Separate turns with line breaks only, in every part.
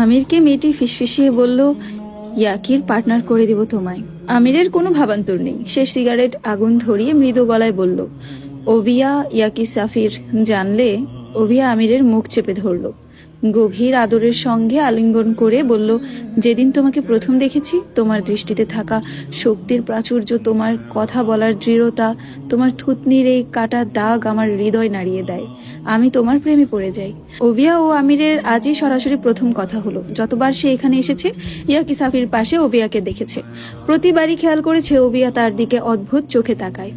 আমিরকে মেয়েটি ফিসফিসিয়ে বলল, ইয়াকির পার্টনার করে দিব তোমায়। আমিরের কোনো ভাবান্তর নেই। সে সিগারেট আগুন ধরিয়ে মৃদু গলায় বলল, ওভিয়া ইয়াকি সাফির জানলে। ওভিয়া আমিরের মুখ চেপে ধরল, গভীর আদরের সঙ্গে আলিঙ্গন করে বলল, যেদিন তোমাকে প্রথম দেখেছি তোমার দৃষ্টিতে থাকা শক্তির প্রাচুর্য, তোমার কথা বলার দৃঢ়তা, তোমার থুতনির এই কাটা দাগ আমার হৃদয় নাড়িয়ে দেয়। আমি তোমার প্রেমে পড়ে যাই। ওভিয়া ও আমিরের আজই সরাসরি প্রথম কথা হলো। যতবার সে এখানে এসেছে ইয়াকি সাফির পাশে ওভিয়াকে দেখেছে, প্রতিবারই খেয়াল করেছে ওভিয়া তার দিকে অদ্ভুত চোখে তাকায়।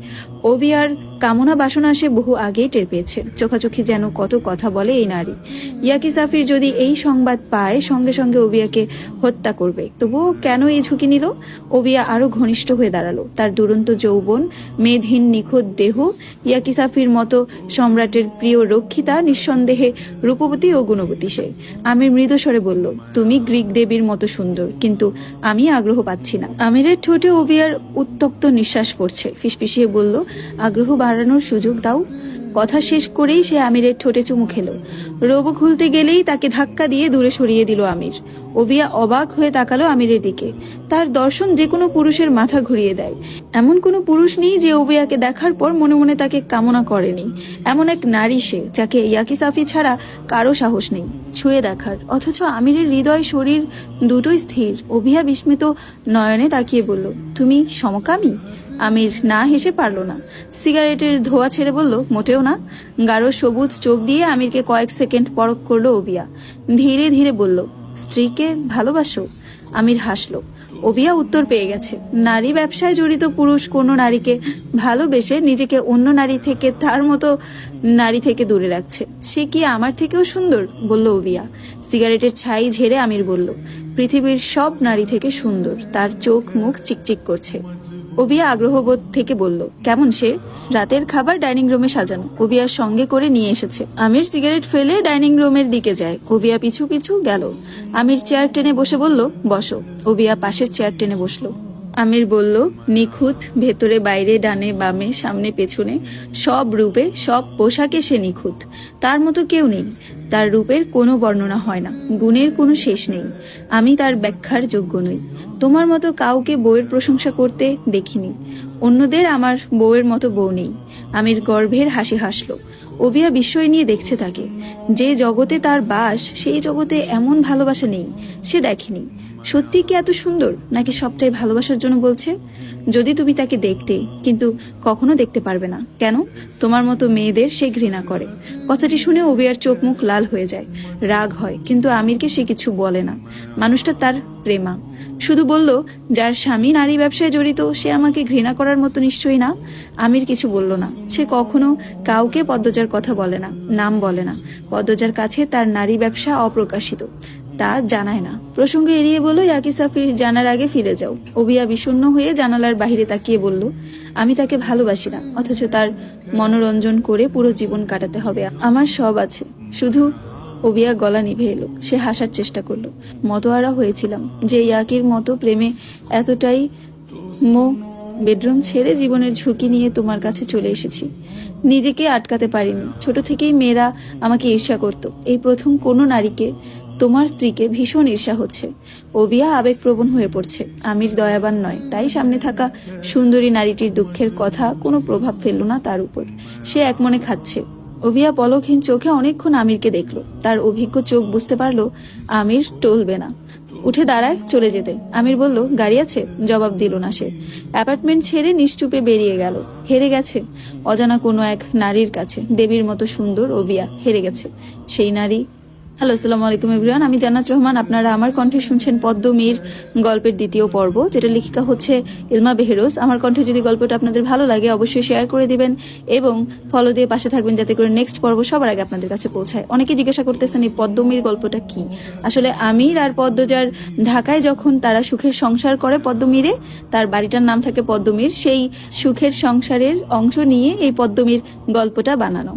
ওভিয়ার কামনা বাসনা সে বহু আগেই টের পেয়েছে। চোখাচোখি যেন কত কথা বলে এই নারী। ইয়াকি সাফির যদি এই সংবাদ পায় সঙ্গে সঙ্গে ওভিয়াকে হত্যা করবে। তবুও কেন এই ঝুঁকি নিল? ওভিয়া আরো ঘনিষ্ঠ হয়ে দাঁড়ালো। তার দুরন্ত যৌবন, মেদহীন নিখুঁত দেহ, ইয়াকি সাফির মতো সম্রাটের প্রিয় রক্ষিতা, নিঃসন্দেহে রূপবতী ও গুণবতী সে। আমির মৃদুস্বরে বলল, তুমি গ্রিক দেবীর মতো সুন্দর, কিন্তু আমি আগ্রহ পাচ্ছি না। আমিরের ঠোঁটে ওভিয়ার উত্তপ্ত নিঃশ্বাস পড়ছে। ফিসফিসিয়ে বলল, আগ্রহ বাড়ানোর সুযোগ দাও। কথা শেষ করেই সে আমিরের ঠোঁটে চুমু খেলো। রোবো খুলতে গেলেই তাকে ধাক্কা দিয়ে দূরে সরিয়ে দিল আমির। ওভিয়া অবাক হয়ে তাকালো আমিরের দিকে। তার দর্শন যে কোনো পুরুষের মাথা ঘুরিয়ে দেয়। এমন কোনো পুরুষ নেই যে ওভিয়াকে দেখার পর মনে মনে তাকে কামনা করেনি। এমন এক নারী সে, যাকে ইয়াকি সাফি ছাড়া কারো সাহস নেই ছুঁয়ে দেখার। অথচ আমিরের হৃদয় শরীর দুটোই স্থির। ওভিয়া বিস্মিত নয়নে তাকিয়ে বলল, তুমি সমকামী? আমির না হেসে পারল না। সিগারেটের ধোঁয়া ছেড়ে বলল, মোটেও না। গাঢ় সবুজ চোখ দিয়ে আমিরকে কয়েক সেকেন্ড পরখ করলো ওভিয়া। ধীরে ধীরে বলল, স্ত্রীকে ভালোবাসো? আমির হাসলো। ওভিয়া উত্তর পেয়ে গেছে। নারী ব্যবসায় জড়িত পুরুষ কোনো নারীকে ভালোবেসে নিজেকে অন্য নারী থেকে, তার মতো নারী থেকে দূরে রাখছে। সে কি আমার থেকেও সুন্দর? বলল ওভিয়া। সিগারেটের ছাই ঝেড়ে আমির বলল, পৃথিবীর সব নারী থেকে সুন্দর। তার চোখ মুখ চিকচিক করছে। ওভিয়া আগ্রহবোধ থেকে বলল, কেমন সে? রাতের খাবার ডাইনিং রুমে সাজানো, ওভিয়ার সঙ্গে করে নিয়ে এসেছে। আমির সিগারেট ফেলে ডাইনিং রুমের দিকে যায়। ওভিয়া পিছু পিছু গেল। আমির চেয়ার টেনে বসে বলল, বসো। ওভিয়া পাশের চেয়ার টেনে বসলো। আমির বলল, নিখুঁত, ভেতরে বাইরে, ডানে বামে, সামনে পেছনে, সব রূপে সব পোশাকে সে নিখুঁত। তার মতো কেউ নেই। তার রূপের কোনো বর্ণনা হয় না, গুণের কোনো শেষ নেই। আমি তার ব্যাখ্যার যোগ্য নই। তোমার মতো কাউকে বউয়ের প্রশংসা করতে দেখিনি। অন্যদের আমার বউয়ের মতো বউ নেই। আমির গর্ভের হাসি হাসলো। ওভিয়া বিস্ময় নিয়ে দেখছে তাকে। যে জগতে তার বাস, সেই জগতে এমন ভালোবাসা নেই। সে দেখেনি। সত্যি কি এত সুন্দর, নাকি সবটাই ভালোবাসার জন্য বলছে? যদি তুমি তাকে দেখতে, কিন্তু কখনো দেখতে পারবে না। কেন? তোমার মতো মেয়েদের সে ঘৃণা করে। কথাটি শুনে ওভিয়ার চোখ মুখ লাল হয়ে যায়। রাগ হয়, কিন্তু আমিরকে সে কিছু বলে না। মানুষটা তার প্রেমা। শুধু বলল, যার স্বামী নারী ব্যবসায় জড়িত সে আমাকে ঘৃণা করার মতো নিশ্চয়ই না। আমির কিছু বলল না। সে কখনো কাউকে পদ্মজার কথা বলে না, নাম বলে না। পদ্মজার কাছে তার নারী ব্যবসা অপ্রকাশিত, তা জানায় না। প্রসঙ্গ এড়িয়ে বলল, ইয়াকি সাফির জানার আগে ফিরে যাও। ওভিয়া বিষণ্ণ হয়ে জানালার বাহিরে তাকিয়ে বলল, আমি তাকে ভালোবাসি না, অথচ তার মনোরঞ্জন করে পুরো জীবন কাটাতে হবে। আমার সব আছে, শুধু। ওভিয়া গলা নিভে এলো। সে হাসার চেষ্টা করলো। মতোয়ারা হয়েছিলাম যে ইয়াকির মতো প্রেমে এতটাই বেডরুম ছেড়ে জীবনের ঝুঁকি নিয়ে তোমার কাছে চলে এসেছি। নিজেকে আটকাতে পারিনি। ছোট থেকেই মেয়েরা আমাকে ঈর্ষা করত। এই প্রথম কোনো নারীকে, তোমার স্ত্রীকে ভীষণ ঈর্ষা হচ্ছে। ওভিয়া আবেগপ্রবণ হয়ে পড়ছে। আমির দয়াবান নয়, তাই সামনে থাকা সুন্দরী নারীটির দুঃখের কথা কোনো প্রভাব ফেলল না তার উপর। সে একমনে খাচ্ছে। ওভিয়া পলকহীন চোখে অনেকক্ষণ আমিরকে দেখলো। তার অভিজ্ঞ চোখ বুঝতে পারলো আমির টলবে না। উঠে দাঁড়ায় চলে যেতে। আমির বলল, গাড়ি আছে? জবাব দিল না সে। অ্যাপার্টমেন্ট ছেড়ে নিশ্চুপে বেরিয়ে গেল। হেরে গেছে অজানা কোনো এক নারীর কাছে। দেবীর মতো সুন্দর ওভিয়া হেরে গেছে। সেই নারী। হ্যালো, আসসালামু আলাইকুম এভরিওয়ান। আমি জান্নাত রহমান। আপনারা আমার কণ্ঠে শুনছেন পদ্মমীর গল্পের দ্বিতীয় পর্ব, যেটা লেখিকা হচ্ছে ইলমা বেহেরোজ। আমার কণ্ঠে যদি গল্পটা আপনাদের ভালো লাগে অবশ্যই শেয়ার করে দিবেন এবং ফলো দিয়ে পাশে থাকবেন, যাতে করে নেক্সট পর্ব সবার আগে আপনাদের কাছে পৌঁছায়। অনেকে জিজ্ঞাসা করতেছেন এই পদ্মমীর গল্পটা কি। আসলে আমির আর পদ্মজার ঢাকায় যখন তারা সুখের সংসার করে পদ্মমীরে, তার বাড়িটার নাম থাকে পদ্মমীর, সেই সুখের সংসারের অংশ নিয়ে এই পদ্মমীর গল্পটা বানানো।